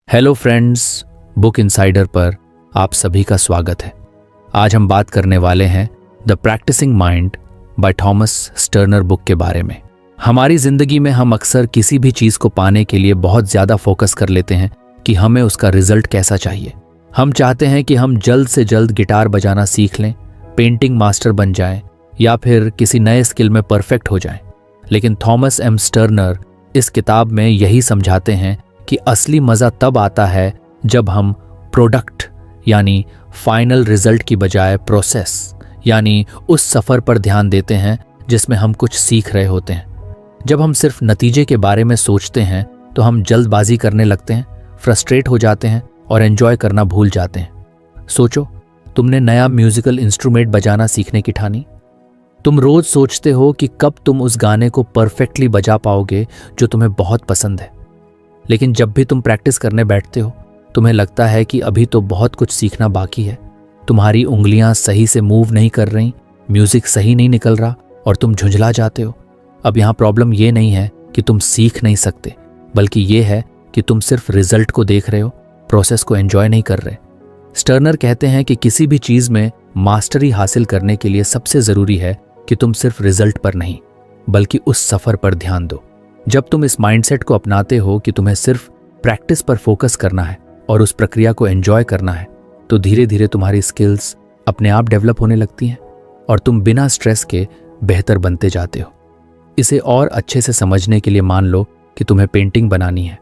Hello friends, book insider पर आप सभी का स्वागत है। आज हम बात करने वाले हैं the practicing mind by Thomas Sterner book के बारे में। हमारी जिंदगी में हम अक्सर किसी भी चीज को पाने के लिए बहुत ज्यादा फोकस कर लेते हैं कि हमें उसका रिजल्ट कैसा चाहिए। हम चाहते हैं कि हम जल्द से जल्द गिटार बजाना सीख लें, पेंटिंग मास्टर बन जाएं या फिर किसी नए स्किल में परफेक्ट हो जाएं। लेकिन थॉमस एम स्टर्नर इस किताब में यही समझाते हैं कि असली मजा तब आता है जब हम प्रोडक्ट यानी फाइनल रिजल्ट की बजाय प्रोसेस यानी उस सफर पर ध्यान देते हैं जिसमें हम कुछ सीख रहे होते हैं। जब हम सिर्फ नतीजे के बारे में सोचते हैं तो हम जल्दबाजी करने लगते हैं, फ्रस्ट्रेट हो जाते हैं और एंजॉय करना भूल जाते हैं। सोचो, तुमने नया म्यूजिकल इंस्ट्रूमेंट बजाना सीखने की ठानी। तुम रोज सोचते हो कि कब तुम उस गाने को परफेक्टली बजा पाओगे जो तुम्हें बहुत पसंद है। लेकिन जब भी तुम प्रैक्टिस करने बैठते हो, तुम्हें लगता है कि अभी तो बहुत कुछ सीखना बाकी है। तुम्हारी उंगलियां सही से मूव नहीं कर रही, म्यूजिक सही नहीं निकल रहा और तुम झुंझला जाते हो। अब यहाँ प्रॉब्लम ये नहीं है कि तुम सीख नहीं सकते, बल्कि ये है कि तुम सिर्फ रिजल्ट को देख रहे हो, प्रोसेस को एंजॉय नहीं कर रहे। स्टर्नर कहते हैं कि किसी भी चीज में मास्टरी हासिल करने के लिए सबसे जरूरी है कि तुम सिर्फ रिजल्ट पर नहीं, बल्कि उस सफर पर ध्यान दो। जब तुम इस माइंडसेट को अपनाते हो कि तुम्हें सिर्फ प्रैक्टिस पर फोकस करना है और उस प्रक्रिया को एंजॉय करना है, तो धीरे धीरे तुम्हारी स्किल्स अपने आप डेवलप होने लगती हैं और तुम बिना स्ट्रेस के बेहतर बनते जाते हो। इसे और अच्छे से समझने के लिए मान लो कि तुम्हें पेंटिंग बनानी है।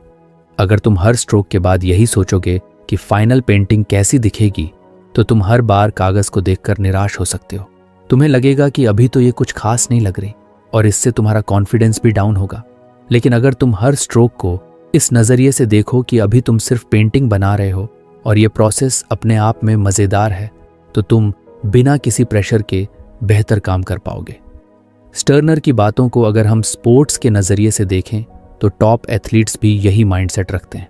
अगर तुम हर स्ट्रोक के बाद यही सोचोगे कि फाइनल पेंटिंग कैसी दिखेगी, तो तुम हर बार कागज को देखकर निराश हो सकते हो। तुम्हें लगेगा कि अभी तो ये कुछ खास नहीं लग रही और इससे तुम्हारा कॉन्फिडेंस भी डाउन होगा। लेकिन अगर तुम हर स्ट्रोक को इस नज़रिए से देखो कि अभी तुम सिर्फ पेंटिंग बना रहे हो और ये प्रोसेस अपने आप में मज़ेदार है, तो तुम बिना किसी प्रेशर के बेहतर काम कर पाओगे। स्टर्नर की बातों को अगर हम स्पोर्ट्स के नज़रिए से देखें तो टॉप एथलीट्स भी यही माइंडसेट रखते हैं।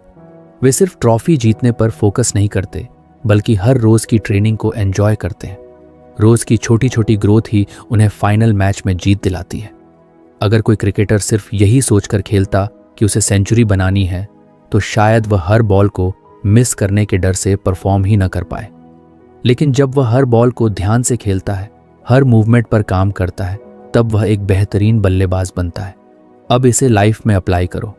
वे सिर्फ ट्रॉफी जीतने पर फोकस नहीं करते, बल्कि हर रोज़ की ट्रेनिंग को एंजॉय करते हैं। रोज़ की छोटी छोटी ग्रोथ ही उन्हें फाइनल मैच में जीत दिलाती है। अगर कोई क्रिकेटर सिर्फ यही सोचकर खेलता कि उसे सेंचुरी बनानी है, तो शायद वह हर बॉल को मिस करने के डर से परफॉर्म ही न कर पाए। लेकिन जब वह हर बॉल को ध्यान से खेलता है, हर मूवमेंट पर काम करता है, तब वह एक बेहतरीन बल्लेबाज बनता है। अब इसे लाइफ में अप्लाई करो।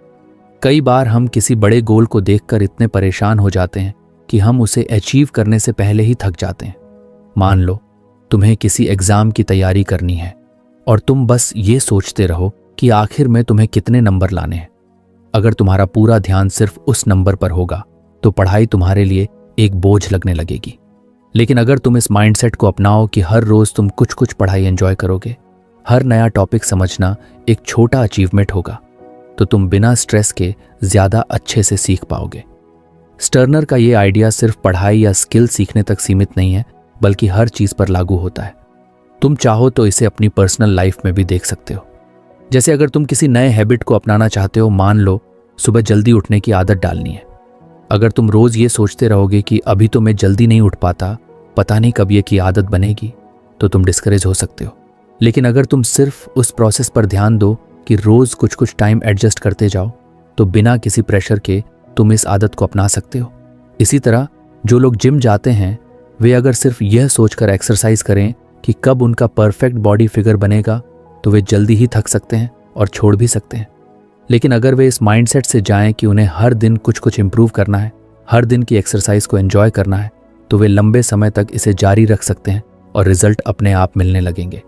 कई बार हम किसी बड़े गोल को देखकर इतने परेशान हो जाते हैं कि हम उसे अचीव करने से पहले ही थक जाते हैं। मान लो तुम्हें किसी एग्जाम की तैयारी करनी है और तुम बस ये सोचते रहो कि आखिर में तुम्हें कितने नंबर लाने हैं। अगर तुम्हारा पूरा ध्यान सिर्फ उस नंबर पर होगा, तो पढ़ाई तुम्हारे लिए एक बोझ लगने लगेगी। लेकिन अगर तुम इस माइंडसेट को अपनाओ कि हर रोज तुम कुछ कुछ पढ़ाई एंजॉय करोगे, हर नया टॉपिक समझना एक छोटा अचीवमेंट होगा, तो तुम बिना स्ट्रेस के ज्यादा अच्छे से सीख पाओगे। स्टर्नर का ये आइडिया सिर्फ पढ़ाई या स्किल सीखने तक सीमित नहीं है, बल्कि हर चीज पर लागू होता है। तुम चाहो तो इसे अपनी पर्सनल लाइफ में भी देख सकते हो। जैसे अगर तुम किसी नए हैबिट को अपनाना चाहते हो, मान लो सुबह जल्दी उठने की आदत डालनी है। अगर तुम रोज ये सोचते रहोगे कि अभी तो मैं जल्दी नहीं उठ पाता, पता नहीं कब ये की आदत बनेगी, तो तुम डिस्करेज हो सकते हो। लेकिन अगर तुम सिर्फ उस प्रोसेस पर ध्यान दो कि रोज कुछ कुछ टाइम एडजस्ट करते जाओ, तो बिना किसी प्रेशर के तुम इस आदत को अपना सकते हो। इसी तरह जो लोग जिम जाते हैं, वे अगर सिर्फ यह सोचकर एक्सरसाइज करें कि कब उनका परफेक्ट बॉडी फिगर बनेगा, तो वे जल्दी ही थक सकते हैं और छोड़ भी सकते हैं। लेकिन अगर वे इस माइंडसेट से जाएं कि उन्हें हर दिन कुछ कुछ इंप्रूव करना है, हर दिन की एक्सरसाइज को एंजॉय करना है, तो वे लंबे समय तक इसे जारी रख सकते हैं और रिजल्ट अपने आप मिलने लगेंगे।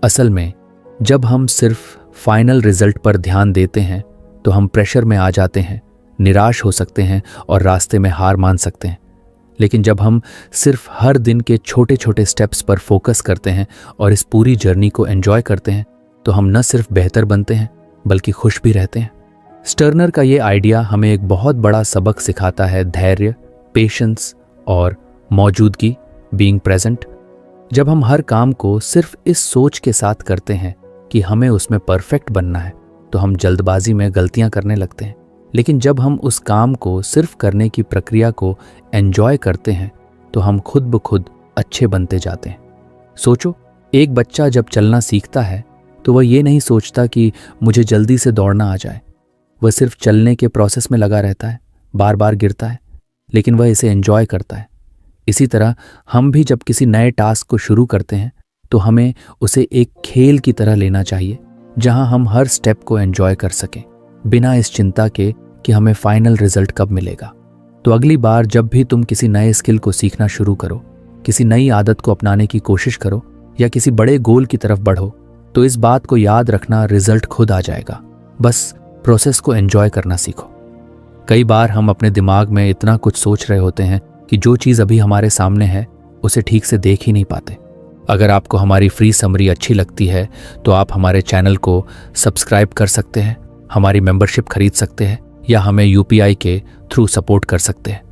असल में जब हम सिर्फ फाइनल रिजल्ट पर ध्यान देते हैं, तो हम प्रेशर में आ जाते हैं, निराश हो सकते हैं और रास्ते में हार मान सकते हैं। लेकिन जब हम सिर्फ हर दिन के छोटे छोटे स्टेप्स पर फोकस करते हैं और इस पूरी जर्नी को एंजॉय करते हैं, तो हम न सिर्फ बेहतर बनते हैं, बल्कि खुश भी रहते हैं। स्टर्नर का ये आइडिया हमें एक बहुत बड़ा सबक सिखाता है, धैर्य, पेशेंस और मौजूदगी, बीइंग प्रेजेंट। जब हम हर काम को सिर्फ इस सोच के साथ करते हैं कि हमें उसमें परफेक्ट बनना है, तो हम जल्दबाजी में गलतियां करने लगते हैं। लेकिन जब हम उस काम को सिर्फ करने की प्रक्रिया को एंजॉय करते हैं, तो हम खुद ब खुद अच्छे बनते जाते हैं। सोचो, एक बच्चा जब चलना सीखता है, तो वह ये नहीं सोचता कि मुझे जल्दी से दौड़ना आ जाए। वह सिर्फ चलने के प्रोसेस में लगा रहता है, बार बार गिरता है, लेकिन वह इसे एंजॉय करता है। इसी तरह हम भी जब किसी नए टास्क को शुरू करते हैं तो हमें उसे एक खेल की तरह लेना चाहिए, जहां हम हर स्टेप को एंजॉय कर सकें, बिना इस चिंता के कि हमें फाइनल रिजल्ट कब मिलेगा। तो अगली बार जब भी तुम किसी नए स्किल को सीखना शुरू करो, किसी नई आदत को अपनाने की कोशिश करो या किसी बड़े गोल की तरफ बढ़ो, तो इस बात को याद रखना, रिजल्ट खुद आ जाएगा। बस प्रोसेस को एंजॉय करना सीखो। कई बार हम अपने दिमाग में इतना कुछ सोच रहे होते हैं कि जो चीज़ अभी हमारे सामने है उसे ठीक से देख ही नहीं पाते। अगर आपको हमारी फ्री समरी अच्छी लगती है तो आप हमारे चैनल को सब्सक्राइब कर सकते हैं, हमारी मेंबरशिप खरीद सकते हैं या हमें UPI के थ्रू सपोर्ट कर सकते हैं।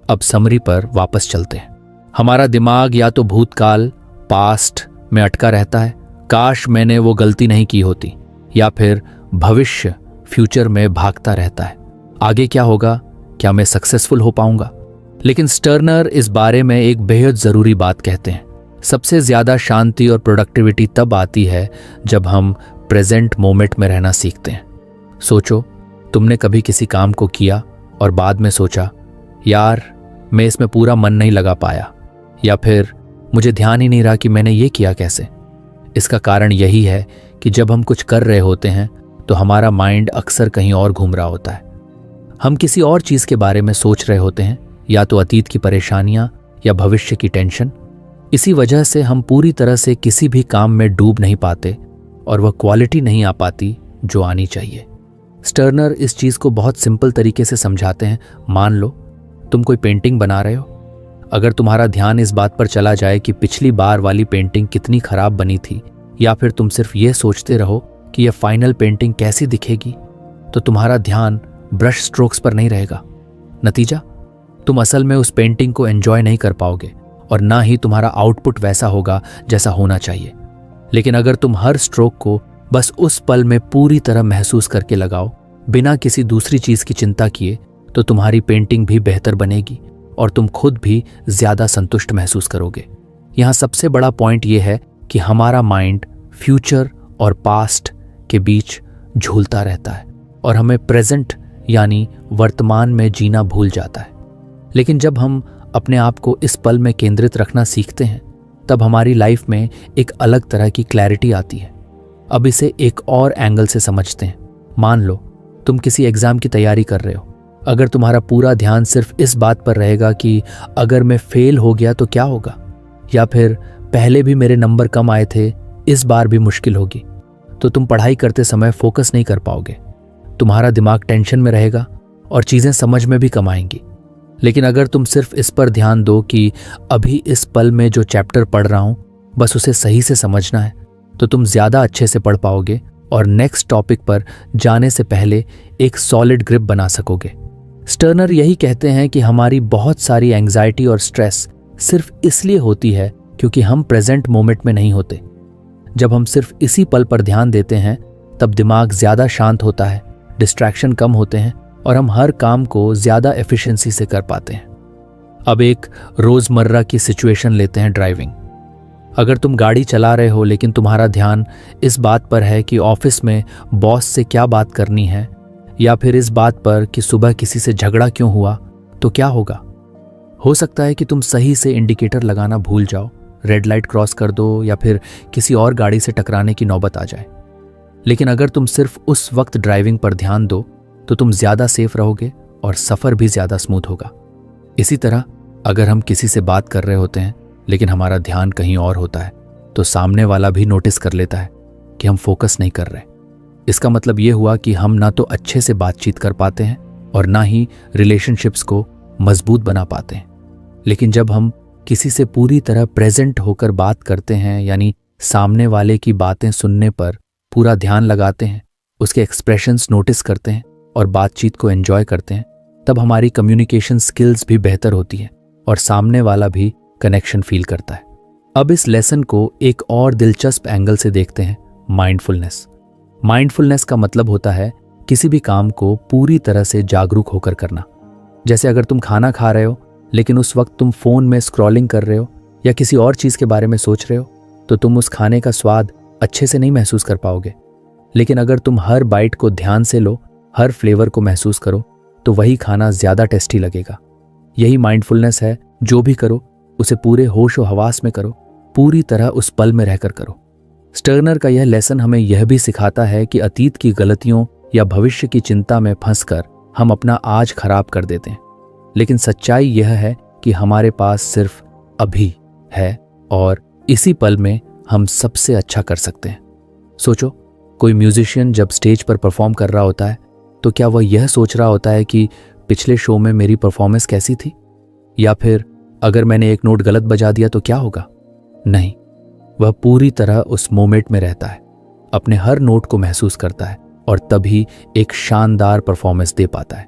अब समरी पर वापस चलते हैं। हमारा दिमाग या तो भूतकाल, पास्ट में अटका रहता है, काश मैंने वो गलती नहीं की होती, या फिर भविष्य, फ्यूचर में भागता रहता है, आगे क्या होगा, क्या मैं सक्सेसफुल हो पाऊंगा। लेकिन स्टर्नर इस बारे में एक बेहद जरूरी बात कहते हैं। सबसे ज्यादा शांति और प्रोडक्टिविटी तब आती है जब हम प्रेजेंट मोमेंट में रहना सीखते हैं। सोचो, तुमने कभी किसी काम को किया और बाद में सोचा, यार मैं इसमें पूरा मन नहीं लगा पाया, या फिर मुझे ध्यान ही नहीं रहा कि मैंने ये किया कैसे। इसका कारण यही है कि जब हम कुछ कर रहे होते हैं तो हमारा माइंड अक्सर कहीं और घूम रहा होता है। हम किसी और चीज के बारे में सोच रहे होते हैं, या तो अतीत की परेशानियां या भविष्य की टेंशन। इसी वजह से हम पूरी तरह से किसी भी काम में डूब नहीं पाते और वह क्वालिटी नहीं आ पाती जो आनी चाहिए। स्टर्नर इस चीज को बहुत सिंपल तरीके से समझाते हैं। मान लो तुम कोई पेंटिंग बना रहे हो। अगर तुम्हारा ध्यान इस बात पर चला जाए कि पिछली बार वाली पेंटिंग कितनी खराब बनी थी, या फिर तुम सिर्फ ये सोचते रहो कि यह फाइनल पेंटिंग कैसी दिखेगी, तो तुम्हारा ध्यान ब्रश स्ट्रोक्स पर नहीं रहेगा। नतीजा, तुम असल में उस पेंटिंग को एंजॉय नहीं कर पाओगे और ना ही तुम्हारा आउटपुट वैसा होगा जैसा होना चाहिए। लेकिन अगर तुम हर स्ट्रोक को बस उस पल में पूरी तरह महसूस करके लगाओ, बिना किसी दूसरी चीज की चिंता किए, तो तुम्हारी पेंटिंग भी बेहतर बनेगी और तुम खुद भी ज्यादा संतुष्ट महसूस करोगे। यहाँ सबसे बड़ा पॉइंट यह है कि हमारा माइंड फ्यूचर और पास्ट के बीच झूलता रहता है और हमें प्रेजेंट यानी वर्तमान में जीना भूल जाता है। लेकिन जब हम अपने आप को इस पल में केंद्रित रखना सीखते हैं, तब हमारी लाइफ में एक अलग तरह की क्लैरिटी आती है। अब इसे एक और एंगल से समझते हैं। मान लो तुम किसी एग्जाम की तैयारी कर रहे हो। अगर तुम्हारा पूरा ध्यान सिर्फ इस बात पर रहेगा कि अगर मैं फेल हो गया तो क्या होगा, या फिर पहले भी मेरे नंबर कम आए थे, इस बार भी मुश्किल होगी, तो तुम पढ़ाई करते समय फोकस नहीं कर पाओगे। तुम्हारा दिमाग टेंशन में रहेगा और चीजें समझ में भी कम आएंगी। लेकिन अगर तुम सिर्फ इस पर ध्यान दो कि अभी इस पल में जो चैप्टर पढ़ रहा हूं बस उसे सही से समझना है, तो तुम ज्यादा अच्छे से पढ़ पाओगे और नेक्स्ट टॉपिक पर जाने से पहले एक सॉलिड ग्रिप बना सकोगे। स्टर्नर यही कहते हैं कि हमारी बहुत सारी एंग्जाइटी और स्ट्रेस सिर्फ इसलिए होती है क्योंकि हम प्रेजेंट मोमेंट में नहीं होते। जब हम सिर्फ इसी पल पर ध्यान देते हैं तब दिमाग ज्यादा शांत होता है, डिस्ट्रैक्शन कम होते हैं और हम हर काम को ज्यादा एफिशिएंसी से कर पाते हैं। अब एक रोजमर्रा की सिचुएशन लेते हैं, ड्राइविंग। अगर तुम गाड़ी चला रहे हो लेकिन तुम्हारा ध्यान इस बात पर है कि ऑफिस में बॉस से क्या बात करनी है, या फिर इस बात पर कि सुबह किसी से झगड़ा क्यों हुआ, तो क्या होगा? हो सकता है कि तुम सही से इंडिकेटर लगाना भूल जाओ, रेड लाइट क्रॉस कर दो, या फिर किसी और गाड़ी से टकराने की नौबत आ जाए। लेकिन अगर तुम सिर्फ उस वक्त ड्राइविंग पर ध्यान दो तो तुम ज्यादा सेफ रहोगे और सफर भी ज्यादा स्मूथ होगा। इसी तरह अगर हम किसी से बात कर रहे होते हैं लेकिन हमारा ध्यान कहीं और होता है, तो सामने वाला भी नोटिस कर लेता है कि हम फोकस नहीं कर रहे। इसका मतलब यह हुआ कि हम ना तो अच्छे से बातचीत कर पाते हैं और ना ही रिलेशनशिप्स को मजबूत बना पाते हैं। लेकिन जब हम किसी से पूरी तरह प्रेजेंट होकर बात करते हैं, यानी सामने वाले की बातें सुनने पर पूरा ध्यान लगाते हैं, उसके एक्सप्रेशंस नोटिस करते हैं और बातचीत को एंजॉय करते हैं, तब हमारी कम्युनिकेशन स्किल्स भी बेहतर होती है और सामने वाला भी कनेक्शन फील करता है। अब इस लेसन को एक और दिलचस्प एंगल से देखते हैं, माइंडफुलनेस। माइंडफुलनेस का मतलब होता है किसी भी काम को पूरी तरह से जागरूक होकर करना। जैसे अगर तुम खाना खा रहे हो लेकिन उस वक्त तुम फोन में स्क्रॉलिंग कर रहे हो या किसी और चीज के बारे में सोच रहे हो, तो तुम उस खाने का स्वाद अच्छे से नहीं महसूस कर पाओगे। लेकिन अगर तुम हर बाइट को ध्यान से लो, हर फ्लेवर को महसूस करो, तो वही खाना ज़्यादा टेस्टी लगेगा। यही माइंडफुलनेस है, जो भी करो उसे पूरे होश व हवास में करो, पूरी तरह उस पल में रहकर करो। स्टर्नर का यह लेसन हमें यह भी सिखाता है कि अतीत की गलतियों या भविष्य की चिंता में फंसकर हम अपना आज खराब कर देते हैं, लेकिन सच्चाई यह है कि हमारे पास सिर्फ अभी है और इसी पल में हम सबसे अच्छा कर सकते हैं। सोचो, कोई म्यूजिशियन जब स्टेज पर परफॉर्म कर रहा होता है तो क्या वह यह सोच रहा होता है कि पिछले शो में मेरी परफॉर्मेंस कैसी थी, या फिर अगर मैंने एक नोट गलत बजा दिया तो क्या होगा? नहीं, वह पूरी तरह उस मोमेंट में रहता है, अपने हर नोट को महसूस करता है और तभी एक शानदार परफॉर्मेंस दे पाता है।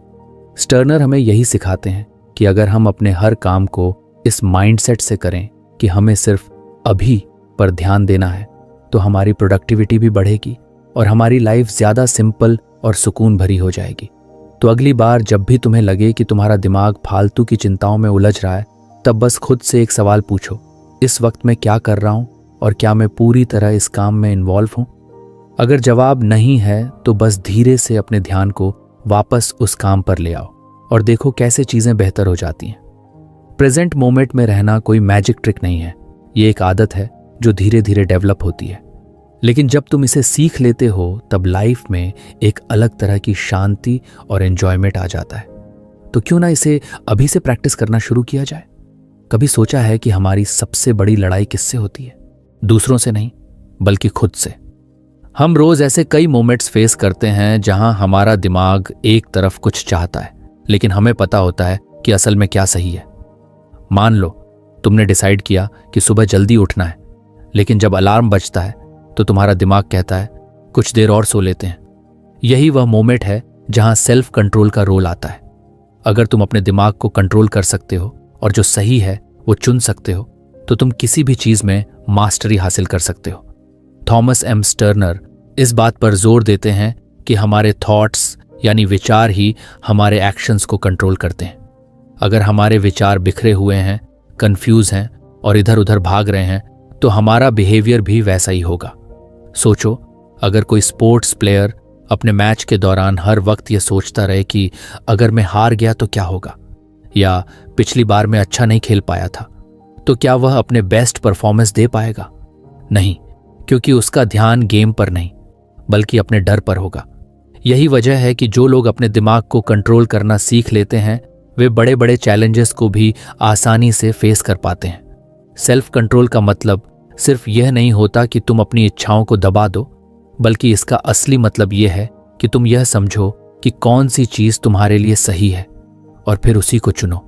स्टर्नर हमें यही सिखाते हैं कि अगर हम अपने हर काम को इस माइंडसेट से करें कि हमें सिर्फ अभी पर ध्यान देना है, तो हमारी प्रोडक्टिविटी भी बढ़ेगी और हमारी लाइफ ज़्यादा सिंपल और सुकून भरी हो जाएगी। तो अगली बार जब भी तुम्हें लगे कि तुम्हारा दिमाग फालतू की चिंताओं में उलझ रहा है, तब बस खुद से एक सवाल पूछो, इस वक्त मैं क्या कर रहा हूं और क्या मैं पूरी तरह इस काम में इन्वॉल्व हूं? अगर जवाब नहीं है तो बस धीरे से अपने ध्यान को वापस उस काम पर ले आओ और देखो कैसे चीजें बेहतर हो जाती हैं। प्रेजेंट मोमेंट में रहना कोई मैजिक ट्रिक नहीं है, ये एक आदत है जो धीरे धीरे डेवलप होती है, लेकिन जब तुम इसे सीख लेते हो तब लाइफ में एक अलग तरह की शांति और एंजॉयमेंट आ जाता है। तो क्यों ना इसे अभी से प्रैक्टिस करना शुरू किया जाए? कभी सोचा है कि हमारी सबसे बड़ी लड़ाई किससे होती है? दूसरों से नहीं, बल्कि खुद से। हम रोज ऐसे कई मोमेंट्स फेस करते हैं जहां हमारा दिमाग एक तरफ कुछ चाहता है, लेकिन हमें पता होता है कि असल में क्या सही है। मान लो तुमने डिसाइड किया कि सुबह जल्दी उठना है, लेकिन जब अलार्म बजता है तो तुम्हारा दिमाग कहता है कुछ देर और सो लेते हैं। यही वह मोमेंट है जहां सेल्फ कंट्रोल का रोल आता है। अगर तुम अपने दिमाग को कंट्रोल कर सकते हो और जो सही है वो चुन सकते हो, तो तुम किसी भी चीज में मास्टरी हासिल कर सकते हो। थॉमस एम स्टर्नर इस बात पर जोर देते हैं कि हमारे थॉट्स यानी विचार ही हमारे एक्शंस को कंट्रोल करते हैं। अगर हमारे विचार बिखरे हुए हैं, कंफ्यूज हैं और इधर उधर भाग रहे हैं, तो हमारा बिहेवियर भी वैसा ही होगा। सोचो, अगर कोई स्पोर्ट्स प्लेयर अपने मैच के दौरान हर वक्त यह सोचता रहे कि अगर मैं हार गया तो क्या होगा, या पिछली बार मैं अच्छा नहीं खेल पाया था, तो क्या वह अपने बेस्ट परफॉर्मेंस दे पाएगा? नहीं, क्योंकि उसका ध्यान गेम पर नहीं बल्कि अपने डर पर होगा। यही वजह है कि जो लोग अपने दिमाग को कंट्रोल करना सीख लेते हैं वे बड़े बड़े चैलेंजेस को भी आसानी से फेस कर पाते हैं। सेल्फ कंट्रोल का मतलब सिर्फ यह नहीं होता कि तुम अपनी इच्छाओं को दबा दो, बल्कि इसका असली मतलब यह है कि तुम यह समझो कि कौन सी चीज तुम्हारे लिए सही है और फिर उसी को चुनो,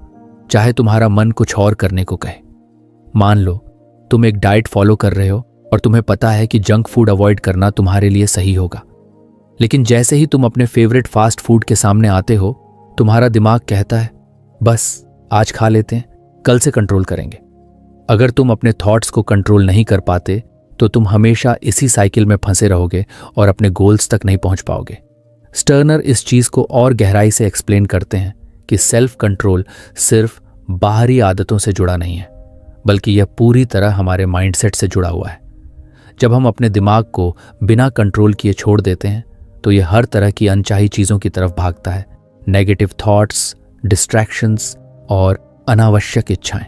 चाहे तुम्हारा मन कुछ और करने को कहे। मान लो तुम एक डाइट फॉलो कर रहे हो और तुम्हें पता है कि जंक फूड अवॉइड करना तुम्हारे लिए सही होगा, लेकिन जैसे ही तुम अपने फेवरेट फास्ट फूड के सामने आते हो, तुम्हारा दिमाग कहता है बस आज खा लेते हैं, कल से कंट्रोल करेंगे। अगर तुम अपने थॉट्स को कंट्रोल नहीं कर पाते तो तुम हमेशा इसी साइकिल में फंसे रहोगे और अपने गोल्स तक नहीं पहुंच पाओगे। स्टर्नर इस चीज को और गहराई से एक्सप्लेन करते हैं कि सेल्फ कंट्रोल सिर्फ बाहरी आदतों से जुड़ा नहीं है, बल्कि यह पूरी तरह हमारे माइंडसेट से जुड़ा हुआ है। जब हम अपने दिमाग को बिना कंट्रोल किए छोड़ देते हैं तो यह हर तरह की अनचाही चीजों की तरफ भागता है, नेगेटिव थॉट्स, डिस्ट्रैक्शंस और अनावश्यक इच्छाएं।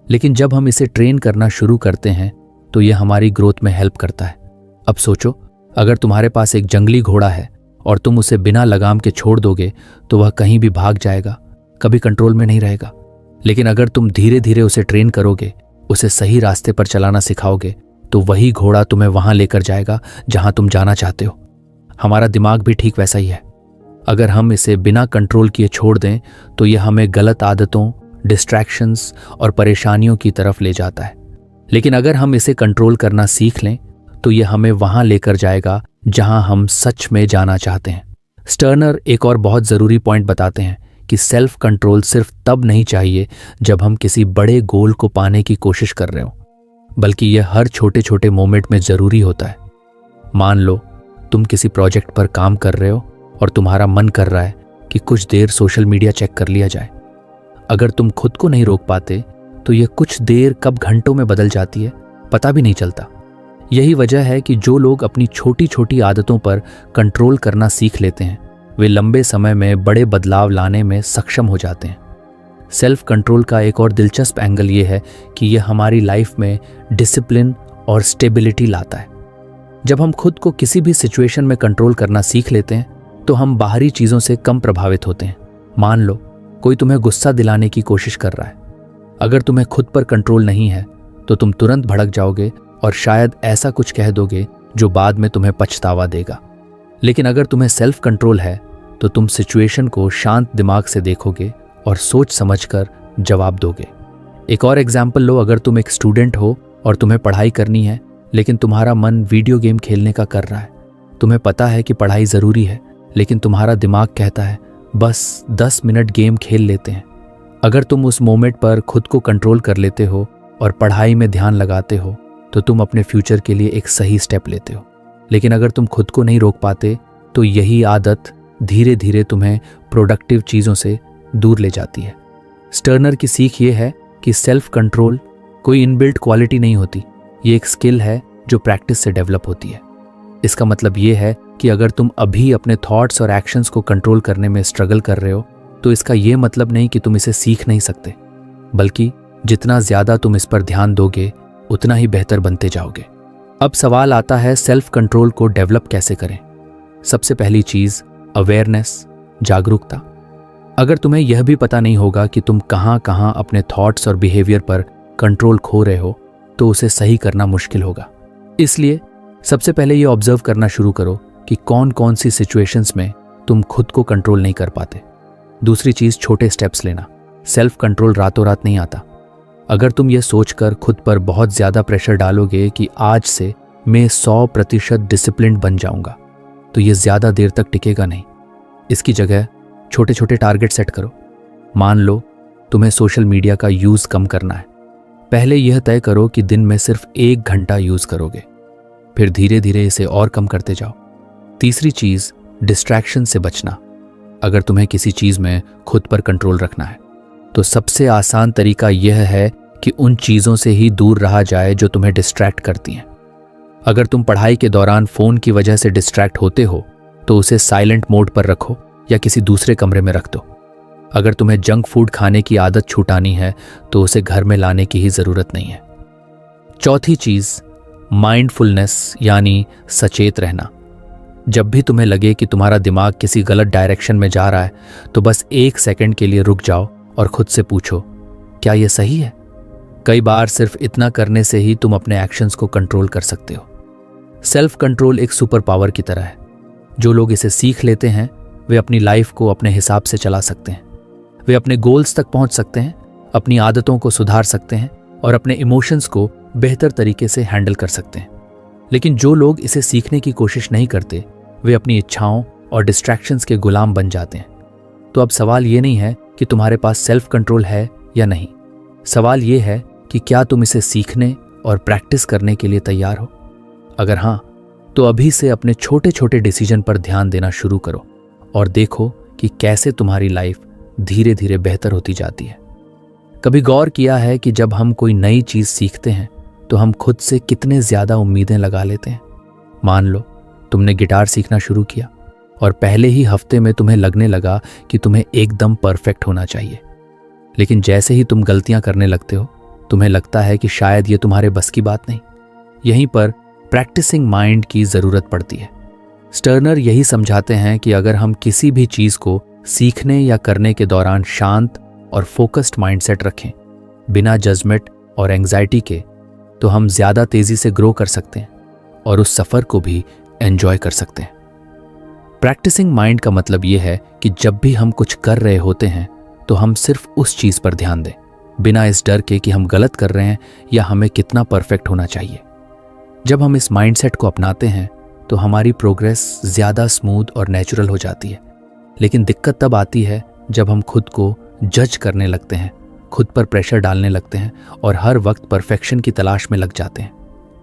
लेकिन जब हम इसे ट्रेन करना शुरू करते हैं तो यह हमारी ग्रोथ में हेल्प करता है। अब सोचो, अगर तुम्हारे पास एक जंगली घोड़ा है और तुम उसे बिना लगाम के छोड़ दोगे तो वह कहीं भी भाग जाएगा, कभी कंट्रोल में नहीं रहेगा। लेकिन अगर तुम धीरे धीरे उसे ट्रेन करोगे, उसे सही रास्ते पर चलाना सिखाओगे, तो वही घोड़ा तुम्हें वहां लेकर जाएगा जहां तुम जाना चाहते हो। हमारा दिमाग भी ठीक वैसा ही है। अगर हम इसे बिना कंट्रोल किए छोड़ दें तो यह हमें गलत आदतों, डिस्ट्रैक्शंस और परेशानियों की तरफ ले जाता है। लेकिन अगर हम इसे कंट्रोल करना सीख लें तो यह हमें वहां लेकर जाएगा जहां हम सच में जाना चाहते हैं। स्टर्नर एक और बहुत जरूरी पॉइंट बताते हैं कि सेल्फ कंट्रोल सिर्फ तब नहीं चाहिए जब हम किसी बड़े गोल को पाने की कोशिश कर रहे हो, बल्कि यह हर छोटे छोटे मोमेंट में जरूरी होता है। मान लो तुम किसी प्रोजेक्ट पर काम कर रहे हो और तुम्हारा मन कर रहा है कि कुछ देर सोशल मीडिया चेक कर लिया जाए। अगर तुम खुद को नहीं रोक पाते तो यह कुछ देर कब घंटों में बदल जाती है पता भी नहीं चलता। यही वजह है कि जो लोग अपनी छोटी छोटी आदतों पर कंट्रोल करना सीख लेते हैं वे लंबे समय में बड़े बदलाव लाने में सक्षम हो जाते हैं। सेल्फ कंट्रोल का एक और दिलचस्प एंगल ये है कि यह हमारी लाइफ में डिसिप्लिन और स्टेबिलिटी लाता है। जब हम खुद को किसी भी सिचुएशन में कंट्रोल करना सीख लेते हैं तो हम बाहरी चीज़ों से कम प्रभावित होते हैं। मान लो कोई तुम्हें गुस्सा दिलाने की कोशिश कर रहा है। अगर तुम्हें खुद पर कंट्रोल नहीं है तो तुम तुरंत भड़क जाओगे और शायद ऐसा कुछ कह दोगे जो बाद में तुम्हें पछतावा देगा। लेकिन अगर तुम्हें सेल्फ कंट्रोल है तो तुम सिचुएशन को शांत दिमाग से देखोगे और सोच समझकर जवाब दोगे। एक और एग्जाम्पल लो, अगर तुम एक स्टूडेंट हो और तुम्हें पढ़ाई करनी है लेकिन तुम्हारा मन वीडियो गेम खेलने का कर रहा है। तुम्हें पता है कि पढ़ाई ज़रूरी है लेकिन तुम्हारा दिमाग कहता है बस 10 मिनट गेम खेल लेते हैं। अगर तुम उस मोमेंट पर खुद को कंट्रोल कर लेते हो और पढ़ाई में ध्यान लगाते हो तो तुम अपने फ्यूचर के लिए एक सही स्टेप लेते हो। लेकिन अगर तुम खुद को नहीं रोक पाते तो यही आदत धीरे धीरे तुम्हें प्रोडक्टिव चीज़ों से दूर ले जाती है। स्टर्नर की सीख ये है कि सेल्फ कंट्रोल कोई इनबिल्ट क्वालिटी नहीं होती, ये एक स्किल है जो प्रैक्टिस से डेवलप होती है। इसका मतलब ये है कि अगर तुम अभी अपने थॉट्स और एक्शंस को कंट्रोल करने में स्ट्रगल कर रहे हो तो इसका ये मतलब नहीं कि तुम इसे सीख नहीं सकते, बल्कि जितना ज़्यादा तुम इस पर ध्यान दोगे उतना ही बेहतर बनते जाओगे। अब सवाल आता है सेल्फ कंट्रोल को डेवलप कैसे करें। सबसे पहली चीज़ अवेयरनेस, जागरूकता। अगर तुम्हें यह भी पता नहीं होगा कि तुम कहाँ कहाँ अपने थॉट्स और बिहेवियर पर कंट्रोल खो रहे हो तो उसे सही करना मुश्किल होगा। इसलिए सबसे पहले ये ऑब्जर्व करना शुरू करो कि कौन कौन सी सिचुएशंस में तुम खुद को कंट्रोल नहीं कर पाते। दूसरी चीज़ छोटे स्टेप्स लेना। सेल्फ कंट्रोल रातों रात नहीं आता। अगर तुम ये सोचकर खुद पर बहुत ज़्यादा प्रेशर डालोगे कि आज से मैं 100% डिसिप्लिन्ड बन जाऊंगा तो ये ज़्यादा देर तक टिकेगा नहीं। इसकी जगह छोटे छोटे टारगेट सेट करो। मान लो तुम्हें सोशल मीडिया का यूज़ कम करना है। पहले यह तय करो कि दिन में सिर्फ 1 घंटा यूज़ करोगे, फिर धीरे धीरे इसे और कम करते जाओ। तीसरी चीज़ डिस्ट्रैक्शन से बचना। अगर तुम्हें किसी चीज़ में खुद पर कंट्रोल रखना है तो सबसे आसान तरीका यह है कि उन चीज़ों से ही दूर रहा जाए जो तुम्हें डिस्ट्रैक्ट करती हैं। अगर तुम पढ़ाई के दौरान फ़ोन की वजह से डिस्ट्रैक्ट होते हो तो उसे साइलेंट मोड पर रखो या किसी दूसरे कमरे में रख दो। अगर तुम्हें जंक फूड खाने की आदत छुटानी है तो उसे घर में लाने की ही ज़रूरत नहीं है। चौथी चीज़ माइंडफुलनेस यानी सचेत रहना। जब भी तुम्हें लगे कि तुम्हारा दिमाग किसी गलत डायरेक्शन में जा रहा है तो बस 1 सेकंड के लिए रुक जाओ और खुद से पूछो क्या यह सही है। कई बार सिर्फ इतना करने से ही तुम अपने एक्शंस को कंट्रोल कर सकते हो। सेल्फ कंट्रोल एक सुपर पावर की तरह है। जो लोग इसे सीख लेते हैं वे अपनी लाइफ को अपने हिसाब से चला सकते हैं। वे अपने गोल्स तक पहुंच सकते हैं, अपनी आदतों को सुधार सकते हैं और अपने इमोशंस को बेहतर तरीके से हैंडल कर सकते हैं। लेकिन जो लोग इसे सीखने की कोशिश नहीं करते वे अपनी इच्छाओं और डिस्ट्रैक्शंस के गुलाम बन जाते हैं। तो अब सवाल ये नहीं है कि तुम्हारे पास सेल्फ कंट्रोल है या नहीं। सवाल ये है कि क्या तुम इसे सीखने और प्रैक्टिस करने के लिए तैयार हो। अगर हाँ तो अभी से अपने छोटे छोटे डिसीजन पर ध्यान देना शुरू करो और देखो कि कैसे तुम्हारी लाइफ धीरे धीरे बेहतर होती जाती है। कभी गौर किया है कि जब हम कोई नई चीज़ सीखते हैं तो हम खुद से कितने ज़्यादा उम्मीदें लगा लेते हैं। मान लो तुमने गिटार सीखना शुरू किया और पहले ही हफ्ते में तुम्हें लगने लगा कि तुम्हें एकदम परफेक्ट होना चाहिए। लेकिन जैसे ही तुम गलतियां करने लगते हो तुम्हें लगता है कि शायद ये तुम्हारे बस की बात नहीं। यहीं पर प्रैक्टिसिंग माइंड की ज़रूरत पड़ती है। स्टर्नर यही समझाते हैं कि अगर हम किसी भी चीज़ को सीखने या करने के दौरान शांत और फोकस्ड माइंडसेट रखें, बिना जजमेंट और एंग्जाइटी के, तो हम ज़्यादा तेज़ी से ग्रो कर सकते हैं और उस सफ़र को भी एंजॉय कर सकते हैं। प्रैक्टिसिंग माइंड का मतलब यह है कि जब भी हम कुछ कर रहे होते हैं तो हम सिर्फ उस चीज़ पर ध्यान दें, बिना इस डर के कि हम गलत कर रहे हैं या हमें कितना परफेक्ट होना चाहिए। जब हम इस माइंडसेट को अपनाते हैं तो हमारी प्रोग्रेस ज़्यादा स्मूथ और नेचुरल हो जाती है। लेकिन दिक्कत तब आती है जब हम खुद को जज करने लगते हैं, खुद पर प्रेशर डालने लगते हैं और हर वक्त परफेक्शन की तलाश में लग जाते हैं।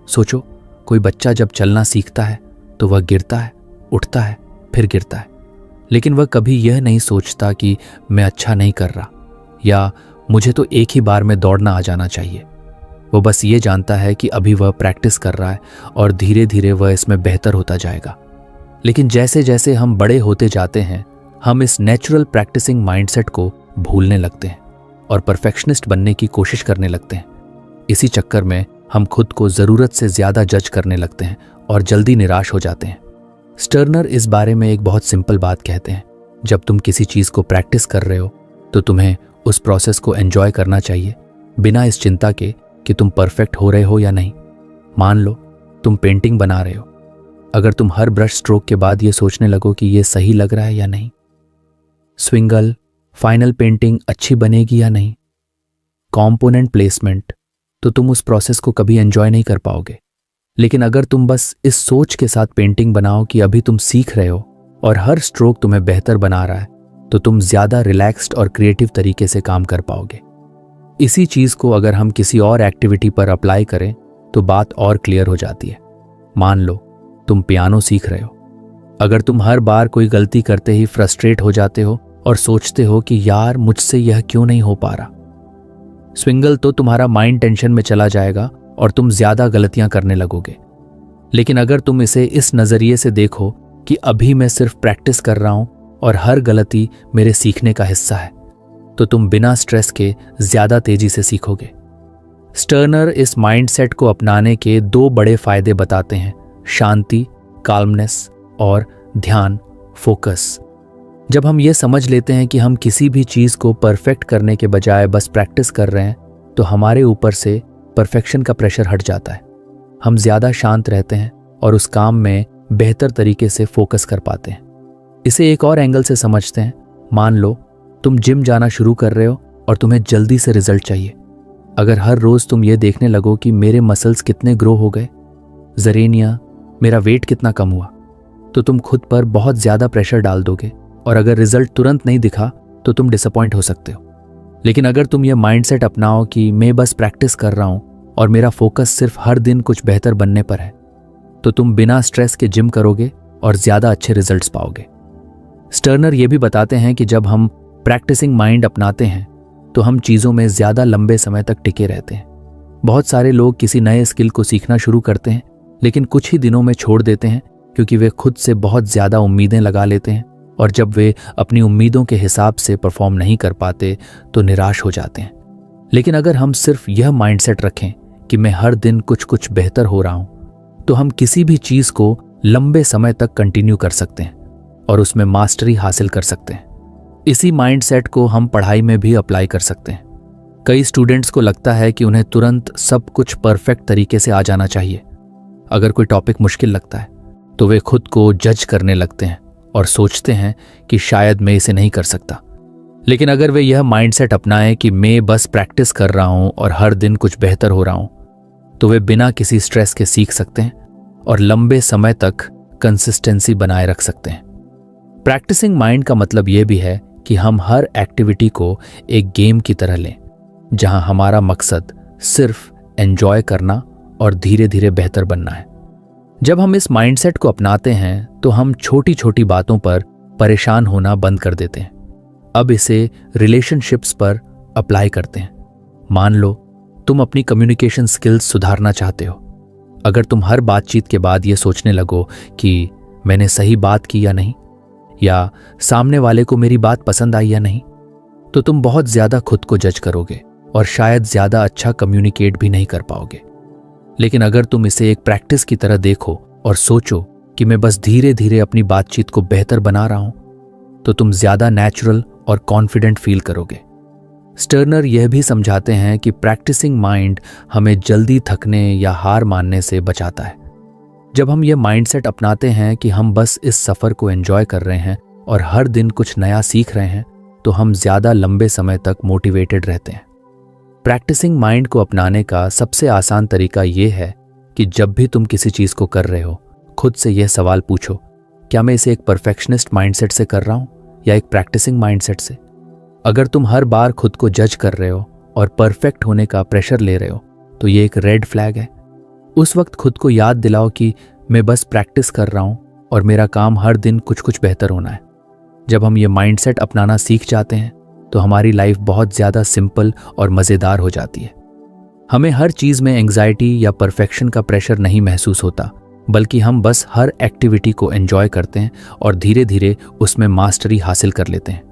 सोचो, कोई बच्चा जब चलना सीखता है तो वह गिरता है, उठता है, फिर गिरता है, लेकिन वह कभी यह नहीं सोचता कि मैं अच्छा नहीं कर रहा या मुझे तो एक ही बार में दौड़ना आ जाना चाहिए। वो बस ये जानता है कि अभी वह प्रैक्टिस कर रहा है और धीरे धीरे वह इसमें बेहतर होता जाएगा। लेकिन जैसे जैसे हम बड़े होते जाते हैं हम इस नेचुरल प्रैक्टिसिंग माइंडसेट को भूलने लगते हैं और परफेक्शनिस्ट बनने की कोशिश करने लगते हैं। इसी चक्कर में हम खुद को ज़रूरत से ज़्यादा जज करने लगते हैं और जल्दी निराश हो जाते हैं। स्टर्नर इस बारे में एक बहुत सिंपल बात कहते हैं, जब तुम किसी चीज़ को प्रैक्टिस कर रहे हो तो तुम्हें उस प्रोसेस को एंजॉय करना चाहिए, बिना इस चिंता के कि तुम परफेक्ट हो रहे हो या नहीं। मान लो तुम पेंटिंग बना रहे हो, अगर तुम हर ब्रश स्ट्रोक के बाद ये सोचने लगो कि ये सही लग रहा है या नहीं, स्विंगल, फाइनल पेंटिंग अच्छी बनेगी या नहीं, कॉम्पोनेंट प्लेसमेंट, तो तुम उस प्रोसेस को कभी एंजॉय नहीं कर पाओगे। लेकिन अगर तुम बस इस सोच के साथ पेंटिंग बनाओ कि अभी तुम सीख रहे हो और हर स्ट्रोक तुम्हें बेहतर बना रहा है, तो तुम ज़्यादा रिलैक्स्ड और क्रिएटिव तरीके से काम कर पाओगे। इसी चीज़ को अगर हम किसी और एक्टिविटी पर अप्लाई करें तो बात और क्लियर हो जाती है। मान लो तुम पियानो सीख रहे हो, अगर तुम हर बार कोई गलती करते ही फ्रस्ट्रेट हो जाते हो और सोचते हो कि यार मुझसे यह क्यों नहीं हो पा रहा, स्विंगल तो तुम्हारा माइंड टेंशन में चला जाएगा और तुम ज़्यादा गलतियां करने लगोगे। लेकिन अगर तुम इसे इस नज़रिए से देखो कि अभी मैं सिर्फ प्रैक्टिस कर रहा हूं और हर गलती मेरे सीखने का हिस्सा है, तो तुम बिना स्ट्रेस के ज़्यादा तेजी से सीखोगे। स्टर्नर इस माइंडसेट को अपनाने के 2 बड़े फायदे बताते हैं, शांति, काल्मनेस, और ध्यान, फोकस। जब हम ये समझ लेते हैं कि हम किसी भी चीज़ को परफेक्ट करने के बजाय बस प्रैक्टिस कर रहे हैं, तो हमारे ऊपर से परफेक्शन का प्रेशर हट जाता है। हम ज़्यादा शांत रहते हैं और उस काम में बेहतर तरीके से फोकस कर पाते हैं। इसे एक और एंगल से समझते हैं। मान लो तुम जिम जाना शुरू कर रहे हो और तुम्हें जल्दी से रिजल्ट चाहिए। अगर हर रोज़ तुम ये देखने लगो कि मेरे मसल्स कितने ग्रो हो गए, जरेनिया, मेरा वेट कितना कम हुआ, तो तुम खुद पर बहुत ज़्यादा प्रेशर डाल दोगे और अगर रिजल्ट तुरंत नहीं दिखा तो तुम डिसअपॉइंट हो सकते हो। लेकिन अगर तुम ये माइंडसेट अपनाओ कि मैं बस प्रैक्टिस कर रहा हूँ और मेरा फोकस सिर्फ हर दिन कुछ बेहतर बनने पर है, तो तुम बिना स्ट्रेस के जिम करोगे और ज़्यादा अच्छे रिजल्ट्स पाओगे। स्टर्नर ये भी बताते हैं कि जब हम प्रैक्टिसिंग माइंड अपनाते हैं तो हम चीज़ों में ज़्यादा लंबे समय तक टिके रहते हैं। बहुत सारे लोग किसी नए स्किल को सीखना शुरू करते हैं लेकिन कुछ ही दिनों में छोड़ देते हैं क्योंकि वे खुद से बहुत ज़्यादा उम्मीदें लगा लेते हैं और जब वे अपनी उम्मीदों के हिसाब से परफॉर्म नहीं कर पाते तो निराश हो जाते हैं। लेकिन अगर हम सिर्फ यह माइंडसेट रखें कि मैं हर दिन कुछ कुछ बेहतर हो रहा हूं, तो हम किसी भी चीज़ को लंबे समय तक कंटिन्यू कर सकते हैं और उसमें मास्टरी हासिल कर सकते हैं। इसी माइंडसेट को हम पढ़ाई में भी अप्लाई कर सकते हैं। कई स्टूडेंट्स को लगता है कि उन्हें तुरंत सब कुछ परफेक्ट तरीके से आ जाना चाहिए। अगर कोई टॉपिक मुश्किल लगता है तो वे खुद को जज करने लगते हैं और सोचते हैं कि शायद मैं इसे नहीं कर सकता। लेकिन अगर वे यह माइंडसेट अपनाएं कि मैं बस प्रैक्टिस कर रहा हूं और हर दिन कुछ बेहतर हो रहा हूं, तो वे बिना किसी स्ट्रेस के सीख सकते हैं और लंबे समय तक कंसिस्टेंसी बनाए रख सकते हैं। प्रैक्टिसिंग माइंड का मतलब यह भी है कि हम हर एक्टिविटी को एक गेम की तरह लें, जहां हमारा मकसद सिर्फ एंजॉय करना और धीरे धीरे बेहतर बनना है। जब हम इस माइंडसेट को अपनाते हैं तो हम छोटी छोटी बातों पर परेशान होना बंद कर देते हैं। अब इसे रिलेशनशिप्स पर अप्लाई करते हैं। मान लो तुम अपनी कम्युनिकेशन स्किल्स सुधारना चाहते हो। अगर तुम हर बातचीत के बाद ये सोचने लगो कि मैंने सही बात की या नहीं, या सामने वाले को मेरी बात पसंद आई या नहीं, तो तुम बहुत ज़्यादा खुद को जज करोगे और शायद ज़्यादा अच्छा कम्युनिकेट भी नहीं कर पाओगे। लेकिन अगर तुम इसे एक प्रैक्टिस की तरह देखो और सोचो कि मैं बस धीरे धीरे अपनी बातचीत को बेहतर बना रहा हूं, तो तुम ज़्यादा नेचुरल और कॉन्फिडेंट फील करोगे। स्टर्नर यह भी समझाते हैं कि प्रैक्टिसिंग माइंड हमें जल्दी थकने या हार मानने से बचाता है। जब हम यह माइंडसेट अपनाते हैं कि हम बस इस सफ़र को एंजॉय कर रहे हैं और हर दिन कुछ नया सीख रहे हैं, तो हम ज़्यादा लंबे समय तक मोटिवेटेड रहते हैं। प्रैक्टिसिंग माइंड को अपनाने का सबसे आसान तरीका यह है कि जब भी तुम किसी चीज़ को कर रहे हो, खुद से यह सवाल पूछो, क्या मैं इसे एक परफेक्शनिस्ट माइंडसेट से कर रहा हूं या एक प्रैक्टिसिंग माइंडसेट से? अगर तुम हर बार खुद को जज कर रहे हो और परफेक्ट होने का प्रेशर ले रहे हो, तो ये एक रेड फ्लैग है। उस वक्त खुद को याद दिलाओ कि मैं बस प्रैक्टिस कर रहा हूं और मेरा काम हर दिन कुछ कुछ बेहतर होना है। जब हम ये माइंडसेट अपनाना सीख जाते हैं तो हमारी लाइफ बहुत ज़्यादा सिंपल और मज़ेदार हो जाती है। हमें हर चीज़ में एंग्जाइटी या परफेक्शन का प्रेशर नहीं महसूस होता, बल्कि हम बस हर एक्टिविटी को एंजॉय करते हैं और धीरे धीरे उसमें मास्टरी हासिल कर लेते हैं।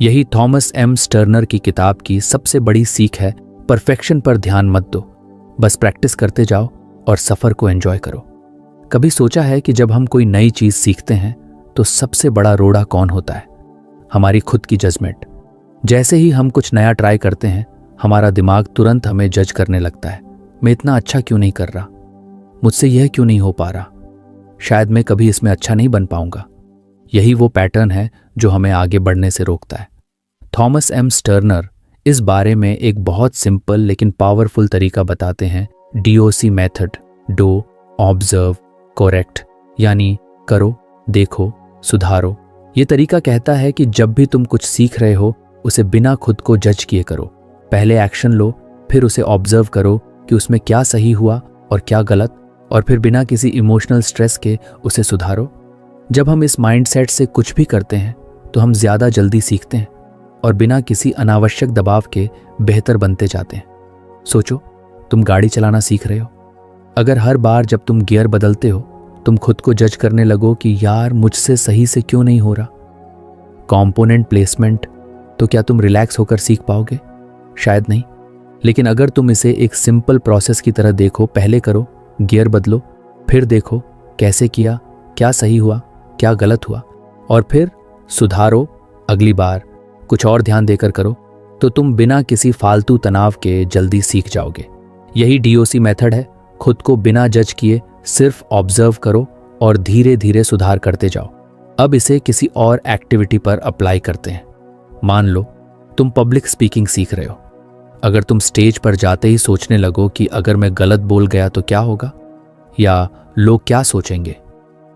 यही थॉमस एम स्टर्नर की किताब की सबसे बड़ी सीख है, परफेक्शन पर ध्यान मत दो, बस प्रैक्टिस करते जाओ और सफ़र को एंजॉय करो। कभी सोचा है कि जब हम कोई नई चीज़ सीखते हैं तो सबसे बड़ा रोड़ा कौन होता है? हमारी खुद की जजमेंट। जैसे ही हम कुछ नया ट्राई करते हैं, हमारा दिमाग तुरंत हमें जज करने लगता है। मैं इतना अच्छा क्यों नहीं कर रहा? मुझसे यह क्यों नहीं हो पा रहा? शायद मैं कभी इसमें अच्छा नहीं बन पाऊंगा। यही वो पैटर्न है जो हमें आगे बढ़ने से रोकता है। थॉमस एम स्टर्नर इस बारे में एक बहुत सिंपल लेकिन पावरफुल तरीका बताते हैं, DOC method, do, observe, correct, यानी करो, देखो, सुधारो। ये तरीका कहता है कि जब भी तुम कुछ सीख रहे हो, उसे बिना खुद को जज किए करो। पहले एक्शन लो, फिर उसे ऑब्जर्व करो कि उसमें क्या सही हुआ और क्या गलत, और फिर बिना किसी इमोशनल स्ट्रेस के उसे सुधारो। जब हम इस माइंडसेट से कुछ भी करते हैं तो हम ज़्यादा जल्दी सीखते हैं और बिना किसी अनावश्यक दबाव के बेहतर बनते जाते हैं। सोचो, तुम गाड़ी चलाना सीख रहे हो। अगर हर बार जब तुम गियर बदलते हो तुम खुद को जज करने लगो कि यार मुझसे सही से क्यों नहीं हो रहा, कंपोनेंट प्लेसमेंट, तो क्या तुम रिलैक्स होकर सीख पाओगे? शायद नहीं। लेकिन अगर तुम इसे एक सिंपल प्रोसेस की तरह देखो, पहले करो, गियर बदलो, फिर देखो कैसे किया, क्या सही हुआ, क्या गलत हुआ, और फिर सुधारो, अगली बार कुछ और ध्यान देकर करो, तो तुम बिना किसी फालतू तनाव के जल्दी सीख जाओगे। यही DOC मेथड है। खुद को बिना जज किए सिर्फ ऑब्जर्व करो और धीरे धीरे सुधार करते जाओ। अब इसे किसी और एक्टिविटी पर अप्लाई करते हैं। मान लो तुम पब्लिक स्पीकिंग सीख रहे हो। अगर तुम स्टेज पर जाते ही सोचने लगो कि अगर मैं गलत बोल गया तो क्या होगा, या लोग क्या सोचेंगे,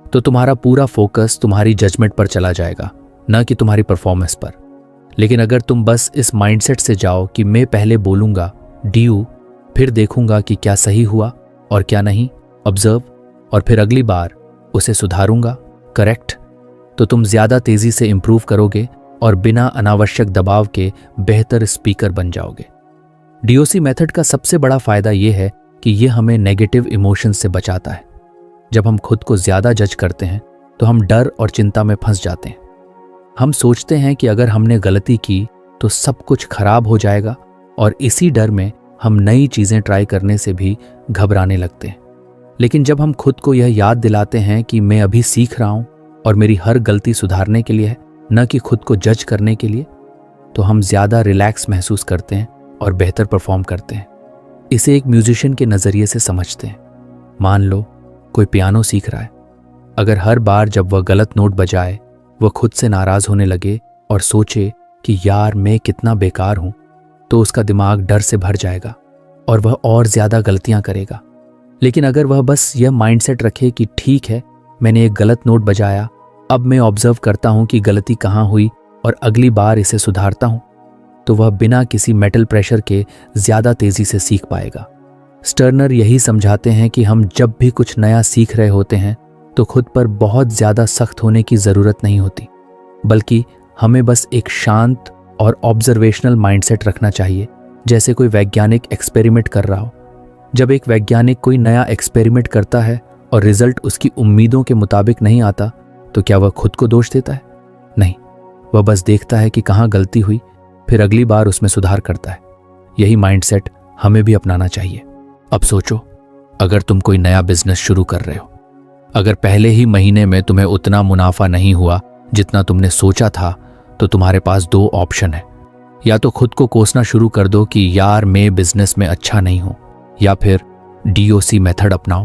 तो तुम्हारा पूरा फोकस तुम्हारी जजमेंट पर चला जाएगा, न कि तुम्हारी परफॉर्मेंस पर। लेकिन अगर तुम बस इस माइंडसेट से जाओ कि मैं पहले बोलूंगा, DU, फिर देखूंगा कि क्या सही हुआ और क्या नहीं, ऑब्जर्व, और फिर अगली बार उसे सुधारूंगा, करेक्ट, तो तुम ज़्यादा तेज़ी से इंप्रूव करोगे और बिना अनावश्यक दबाव के बेहतर स्पीकर बन जाओगे। DOC मेथड का सबसे बड़ा फ़ायदा यह है कि यह हमें नेगेटिव इमोशंस से बचाता है। जब हम खुद को ज़्यादा जज करते हैं तो हम डर और चिंता में फंस जाते हैं। हम सोचते हैं कि अगर हमने गलती की तो सब कुछ खराब हो जाएगा, और इसी डर में हम नई चीज़ें ट्राई करने से भी घबराने लगते हैं। लेकिन जब हम खुद को यह याद दिलाते हैं कि मैं अभी सीख रहा हूँ और मेरी हर गलती सुधारने के लिए है, न कि खुद को जज करने के लिए, तो हम ज़्यादा रिलैक्स महसूस करते हैं और बेहतर परफॉर्म करते हैं। इसे एक म्यूजिशियन के नज़रिए से समझते हैं। मान लो कोई पियानो सीख रहा है। अगर हर बार जब वह गलत नोट बजाए वह खुद से नाराज़ होने लगे और सोचे कि यार मैं कितना बेकार हूँ, तो उसका दिमाग डर से भर जाएगा और वह और ज़्यादा गलतियाँ करेगा। लेकिन अगर वह बस यह माइंडसेट रखे कि ठीक है, मैंने एक गलत नोट बजाया, अब मैं ऑब्जर्व करता हूँ कि गलती कहाँ हुई और अगली बार इसे सुधारता हूँ, तो वह बिना किसी मेंटल प्रेशर के ज़्यादा तेज़ी से सीख पाएगा। स्टर्नर यही समझाते हैं कि हम जब भी कुछ नया सीख रहे होते हैं तो खुद पर बहुत ज़्यादा सख्त होने की ज़रूरत नहीं होती, बल्कि हमें बस एक शांत और ऑब्जर्वेशनल माइंडसेट रखना चाहिए, जैसे कोई वैज्ञानिक एक्सपेरिमेंट कर रहा हो। जब एक वैज्ञानिक कोई नया एक्सपेरिमेंट करता है और रिजल्ट उसकी उम्मीदों के मुताबिक नहीं आता, तो क्या वह खुद को दोष देता है? नहीं, वह बस देखता है कि कहाँ गलती हुई, फिर अगली बार उसमें सुधार करता है। यही माइंडसेट हमें भी अपनाना चाहिए। अब सोचो, अगर तुम कोई नया बिजनेस शुरू कर रहे हो, अगर पहले ही महीने में तुम्हें उतना मुनाफा नहीं हुआ जितना तुमने सोचा था, तो तुम्हारे पास दो ऑप्शन है। या तो खुद को कोसना शुरू कर दो कि यार मैं बिजनेस में अच्छा नहीं हूं, या फिर DOC मेथड अपनाओ।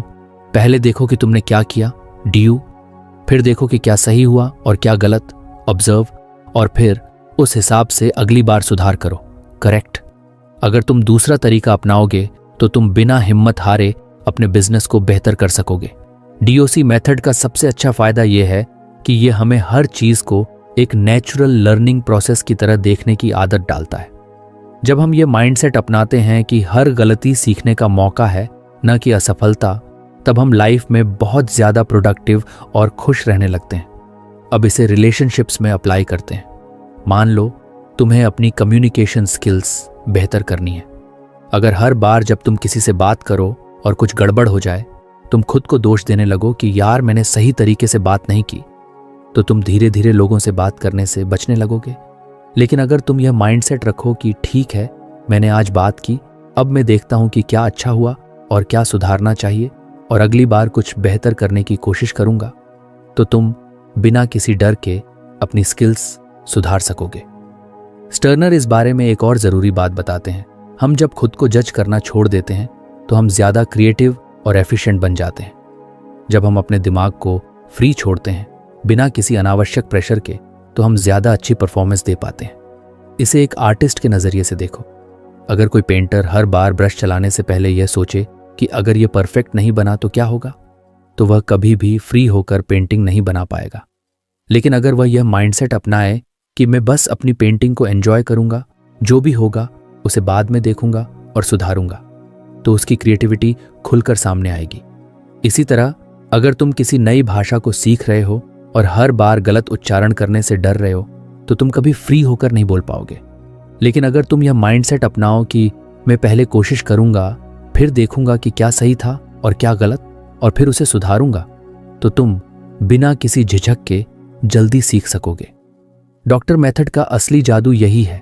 पहले देखो कि तुमने क्या किया, DU, फिर देखो कि क्या सही हुआ और क्या गलत, ऑब्जर्व, और फिर उस हिसाब से अगली बार सुधार करो, करेक्ट। अगर तुम दूसरा तरीका अपनाओगे तो तुम बिना हिम्मत हारे अपने बिजनेस को बेहतर कर सकोगे। DOC मेथड का सबसे अच्छा फायदा यह है कि यह हमें हर चीज को एक नेचुरल लर्निंग प्रोसेस की तरह देखने की आदत डालता है। जब हम ये माइंडसेट अपनाते हैं कि हर गलती सीखने का मौका है, न कि असफलता, तब हम लाइफ में बहुत ज्यादा प्रोडक्टिव और खुश रहने लगते हैं। अब इसे रिलेशनशिप्स में अप्लाई करते हैं। मान लो तुम्हें अपनी कम्युनिकेशन स्किल्स बेहतर करनी है। अगर हर बार जब तुम किसी से बात करो और कुछ गड़बड़ हो जाए, तुम खुद को दोष देने लगो कि यार मैंने सही तरीके से बात नहीं की, तो तुम धीरे धीरे लोगों से बात करने से बचने लगोगे। लेकिन अगर तुम यह माइंडसेट रखो कि ठीक है, मैंने आज बात की, अब मैं देखता हूं कि क्या अच्छा हुआ और क्या सुधारना चाहिए और अगली बार कुछ बेहतर करने की कोशिश करूंगा, तो तुम बिना किसी डर के अपनी स्किल्स सुधार सकोगे। स्टर्नर इस बारे में एक और ज़रूरी बात बताते हैं। हम जब खुद को जज करना छोड़ देते हैं तो हम ज़्यादा क्रिएटिव और एफिशिएंट बन जाते हैं। जब हम अपने दिमाग को फ्री छोड़ते हैं बिना किसी अनावश्यक प्रेशर के, तो हम ज़्यादा अच्छी परफॉर्मेंस दे पाते हैं। इसे एक आर्टिस्ट के नज़रिए से देखो। अगर कोई पेंटर हर बार ब्रश चलाने से पहले यह सोचे कि अगर यह परफेक्ट नहीं बना तो क्या होगा, तो वह कभी भी फ्री होकर पेंटिंग नहीं बना पाएगा। लेकिन अगर वह यह माइंडसेट अपनाए कि मैं बस अपनी पेंटिंग को एंजॉय करूंगा, जो भी होगा उसे बाद में देखूंगा और सुधारूंगा, तो उसकी क्रिएटिविटी खुलकर सामने आएगी। इसी तरह अगर तुम किसी नई भाषा को सीख रहे हो और हर बार गलत उच्चारण करने से डर रहे हो, तो तुम कभी फ्री होकर नहीं बोल पाओगे। लेकिन अगर तुम यह माइंडसेट अपनाओ कि मैं पहले कोशिश करूंगा, फिर देखूंगा कि क्या सही था और क्या गलत, और फिर उसे सुधारूंगा, तो तुम बिना किसी झिझक के जल्दी सीख सकोगे। डॉक्टर मेथड का असली जादू यही है।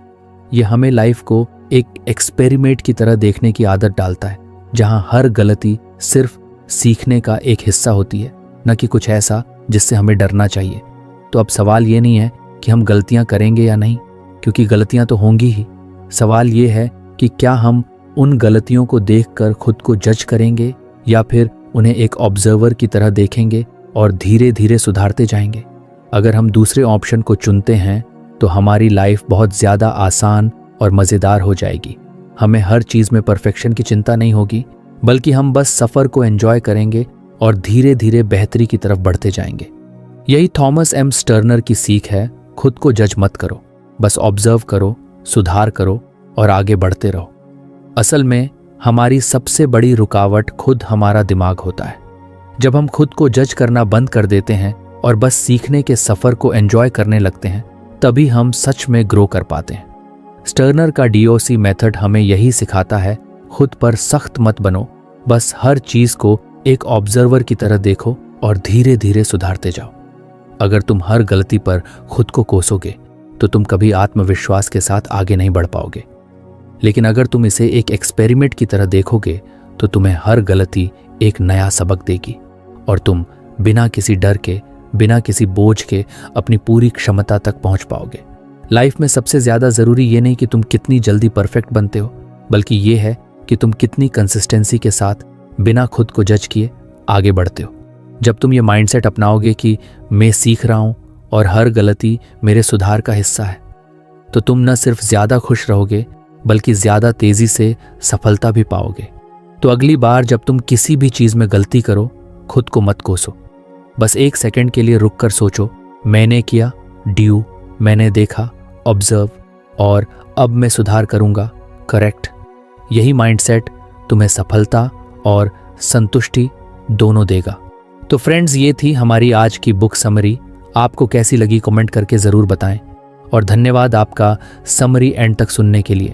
यह हमें लाइफ को एक एक्सपेरिमेंट की तरह देखने की आदत डालता है, जहां हर गलती सिर्फ सीखने का एक हिस्सा होती है, न कि कुछ ऐसा जिससे हमें डरना चाहिए। तो अब सवाल ये नहीं है कि हम गलतियां करेंगे या नहीं, क्योंकि गलतियां तो होंगी ही। सवाल ये है कि क्या हम उन गलतियों को देखकर खुद को जज करेंगे या फिर उन्हें एक ऑब्जर्वर की तरह देखेंगे और धीरे धीरे सुधारते जाएंगे। अगर हम दूसरे ऑप्शन को चुनते हैं तो हमारी लाइफ बहुत ज़्यादा आसान और मज़ेदार हो जाएगी। हमें हर चीज़ में परफेक्शन की चिंता नहीं होगी, बल्कि हम बस सफ़र को एंजॉय करेंगे और धीरे धीरे बेहतरी की तरफ बढ़ते जाएंगे। यही थॉमस एम स्टर्नर की सीख है। खुद को जज मत करो, बस ऑब्जर्व करो, सुधार करो और आगे बढ़ते रहो। असल में हमारी सबसे बड़ी रुकावट खुद हमारा दिमाग होता है। जब हम खुद को जज करना बंद कर देते हैं और बस सीखने के सफ़र को एंजॉय करने लगते हैं, तभी हम सच में ग्रो कर पाते हैं। स्टर्नर का DOC मेथड हमें यही सिखाता है, खुद पर सख्त मत बनो, बस हर चीज़ को एक ऑब्जर्वर की तरह देखो और धीरे धीरे सुधारते जाओ। अगर तुम हर गलती पर खुद को कोसोगे तो तुम कभी आत्मविश्वास के साथ आगे नहीं बढ़ पाओगे। लेकिन अगर तुम इसे एक एक्सपेरिमेंट की तरह देखोगे तो तुम्हें हर गलती एक नया सबक देगी और तुम बिना किसी डर के, बिना किसी बोझ के अपनी पूरी क्षमता तक पहुंच पाओगे। लाइफ में सबसे ज़्यादा ज़रूरी ये नहीं कि तुम कितनी जल्दी परफेक्ट बनते हो, बल्कि ये है कि तुम कितनी कंसिस्टेंसी के साथ बिना खुद को जज किए आगे बढ़ते हो। जब तुम ये माइंडसेट अपनाओगे कि मैं सीख रहा हूँ और हर गलती मेरे सुधार का हिस्सा है, तो तुम न सिर्फ ज़्यादा खुश रहोगे बल्कि ज़्यादा तेज़ी से सफलता भी पाओगे। तो अगली बार जब तुम किसी भी चीज़ में गलती करो, खुद को मत कोसो। बस एक सेकंड के लिए रुक कर सोचो, मैंने किया, ड्यू, मैंने देखा, ऑब्जर्व, और अब मैं सुधार करूँगा, करेक्ट। यही माइंडसेट तुम्हें सफलता और संतुष्टि दोनों देगा। तो फ्रेंड्स, ये थी हमारी आज की बुक समरी। आपको कैसी लगी कमेंट करके ज़रूर बताएं, और धन्यवाद आपका समरी एंड तक सुनने के लिए।